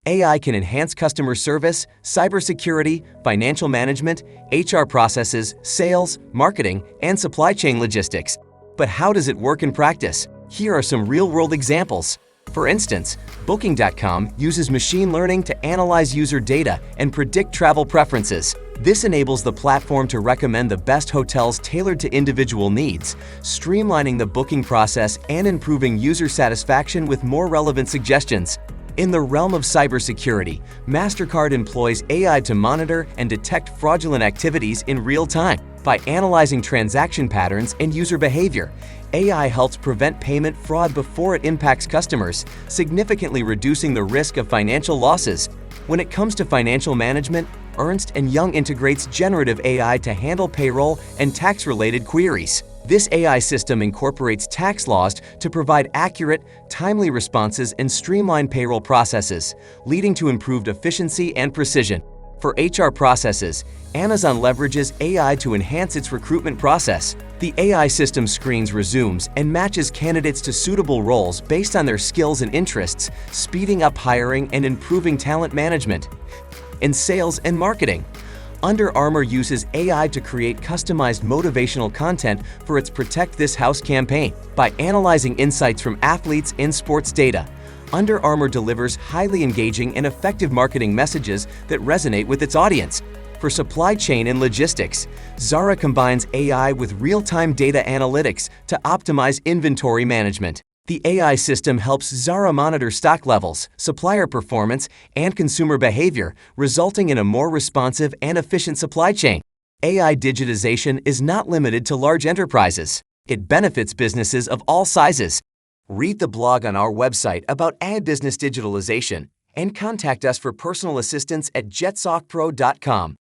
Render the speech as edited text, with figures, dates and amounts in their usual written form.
AI can enhance customer service, cybersecurity, financial management, HR processes, sales, marketing, and supply chain logistics. But how does it work in practice? Here are some real-world examples. For instance, Booking.com uses machine learning to analyze user data and predict travel preferences. This enables the platform to recommend the best hotels tailored to individual needs, streamlining the booking process and improving user satisfaction with more relevant suggestions. In the realm of cybersecurity, Mastercard employs AI to monitor and detect fraudulent activities in real time. By analyzing transaction patterns and user behavior, AI helps prevent payment fraud before it impacts customers, significantly reducing the risk of financial losses. When it comes to financial management, Ernst Young integrates generative AI to handle payroll and tax-related queries. This AI system incorporates tax laws to provide accurate, timely responses and streamline payroll processes, leading to improved efficiency and precision. For HR processes, Amazon leverages AI to enhance its recruitment process. The AI system screens resumes and matches candidates to suitable roles based on their skills and interests, speeding up hiring and improving talent management. In sales and marketing, Under Armour uses AI to create customized motivational content for its Protect This House campaign. By analyzing insights from athletes and sports data, Under Armour delivers highly engaging and effective marketing messages that resonate with its audience. For supply chain and logistics, Zara combines AI with real-time data analytics to optimize inventory management. The AI system helps Zara monitor stock levels, supplier performance, and consumer behavior, resulting in a more responsive and efficient supply chain. AI digitization is not limited to large enterprises. It benefits businesses of all sizes. Read the blog on our website about ad business digitalization and contact us for personal assistance at JetSoftPro.com.